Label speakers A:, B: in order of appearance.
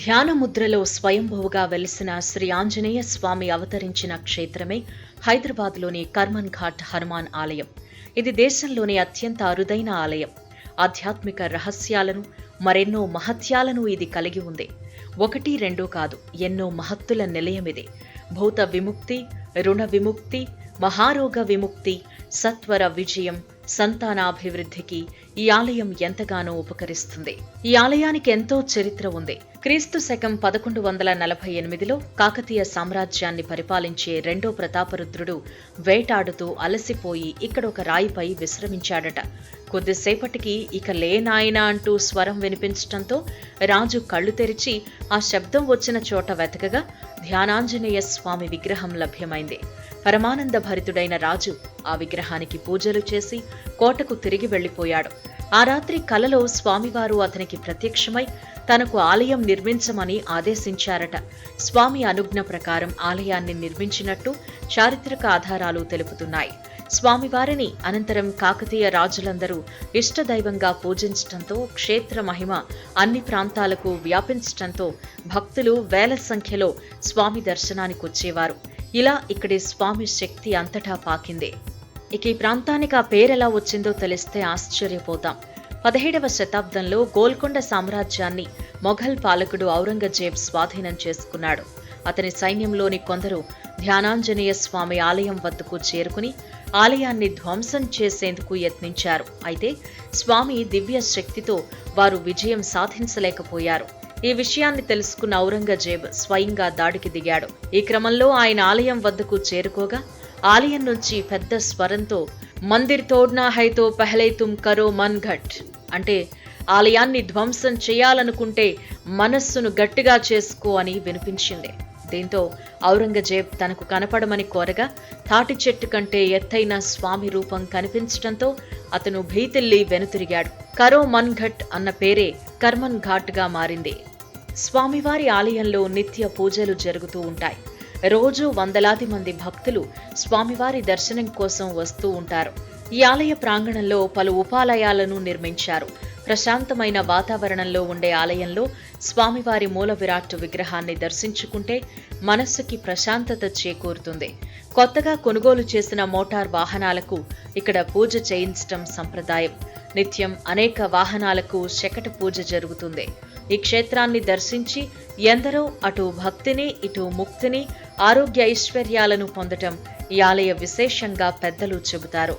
A: ధ్యాన ముద్రలో స్వయంభువుగా వెలిసిన శ్రీ ఆంజనేయ స్వామి అవతరించిన క్షేత్రమే హైదరాబాద్లోని కర్మన్ ఘాట్ హనుమాన్ ఆలయం. ఇది దేశంలోని అత్యంత అరుదైన ఆలయం. ఆధ్యాత్మిక రహస్యాలను, మరెన్నో మహత్యాలను ఇది కలిగి ఉంది. 1, 2 కాదు, ఎన్నో మహత్తుల నిలయమిది. భూత విముక్తి, రుణ విముక్తి, మహారోగ విముక్తి, సత్వర విజయం, సంతానాభివృద్ధికి ఈ ఆలయం ఎంతగానో ఉపకరిస్తుంది. ఈ ఆలయానికి ఎంతో చరిత్ర ఉంది. క్రీస్తు శకం 1148లో కాకతీయ సామ్రాజ్యాన్ని పరిపాలించే రెండో ప్రతాపరుద్రుడు వేటాడుతూ అలసిపోయి ఇక్కడ ఒక రాయిపై విశ్రమించాడట. కొద్దిసేపటికి ఇక లేనాయనా అంటూ స్వరం వినిపించటంతో రాజు కళ్ళు తెరిచి ఆ శబ్దం వచ్చిన చోట వెతకగా ధ్యానాంజనేయ స్వామి విగ్రహం లభ్యమైంది. పరమానంద భరితుడైన రాజు ఆ విగ్రహానికి పూజలు చేసి కోటకు తిరిగి వెళ్లిపోయాడు. ఆ రాత్రి కలలో స్వామివారు అతనికి ప్రత్యక్షమై తనకు ఆలయం నిర్మించమని ఆదేశించారట. స్వామి అనుజ్ఞ ప్రకారం ఆలయాన్ని నిర్మించినట్టు చారిత్రక ఆధారాలు తెలుపుతున్నాయి. స్వామివారిని అనంతరం కాకతీయ రాజులందరూ ఇష్టదైవంగా పూజించటంతో క్షేత్ర మహిమ అన్ని ప్రాంతాలకు వ్యాపించటంతో భక్తులు వేల సంఖ్యలో స్వామి దర్శనానికి వచ్చేవారు. ఇలా ఇక్కడి స్వామి శక్తి అంతటా పాకింది. ఇక ఈ ప్రాంతానికి ఆ పేరెలా వచ్చిందో తెలిస్తే ఆశ్చర్యపోతాం. 17వ శతాబ్దంలో గోల్కొండ సామ్రాజ్యాన్ని మొఘల్ పాలకుడు ఔరంగజేబ్ స్వాధీనం చేసుకున్నాడు. అతని సైన్యంలోని కొందరు ధ్యానాంజనేయ స్వామి ఆలయం వద్దకు చేరుకుని ఆలయాన్ని ధ్వంసం చేసేందుకు యత్నించారు. అయితే స్వామి దివ్య శక్తితో వారు విజయం సాధించలేకపోయారు. ఈ విషయాన్ని తెలుసుకున్న ఔరంగజేబ్ స్వయంగా దాడికి దిగాడు. ఈ క్రమంలో ఆయన ఆలయం వద్దకు చేరుకోగా ఆలయం నుంచి పెద్ద స్వరంతో మందిర్ తోడ్నా హైతో పహలే తుమ్ కరో మన్ ఘట్ అంటే ఆలయాన్ని ధ్వంసం చేయాలనుకుంటే మనస్సును గట్టిగా చేసుకో అని వినిపించింది. దీంతో ఔరంగజేబ్ తనకు కనపడమని కోరగా తాటి చెట్టు కంటే ఎత్తైన స్వామి రూపం కనిపించటంతో అతను భీతిల్లి వెనుతిరిగాడు. కరో మన్ ఘట్ అన్న పేరే కర్మన్ ఘాట్ గా మారింది. స్వామివారి ఆలయంలో నిత్య పూజలు జరుగుతూ ఉంటాయి. రోజు వందలాది మంది భక్తులు స్వామివారి దర్శనం కోసం వస్తూ ఉంటారు. ఈ ఆలయ ప్రాంగణంలో పలు ఉపాలయాలను నిర్మించారు. ప్రశాంతమైన వాతావరణంలో ఉండే ఆలయంలో స్వామివారి మూల విరాట్ విగ్రహాన్ని దర్శించుకుంటే మనస్సుకి ప్రశాంతత చేకూరుతుంది. కొత్తగా కొనుగోలు చేసిన మోటార్ వాహనాలకు ఇక్కడ పూజ చేయించటం సంప్రదాయం. నిత్యం అనేక వాహనాలకు శకట పూజ జరుగుతుంది. ఈ క్షేత్రాన్ని దర్శించి ఎందరో అటు భక్తిని, ఇటు ముక్తిని, ఆరోగ్య ఐశ్వర్యాలను పొందటం ఈ ఆలయ విశేషంగా పెద్దలు చెబుతారు.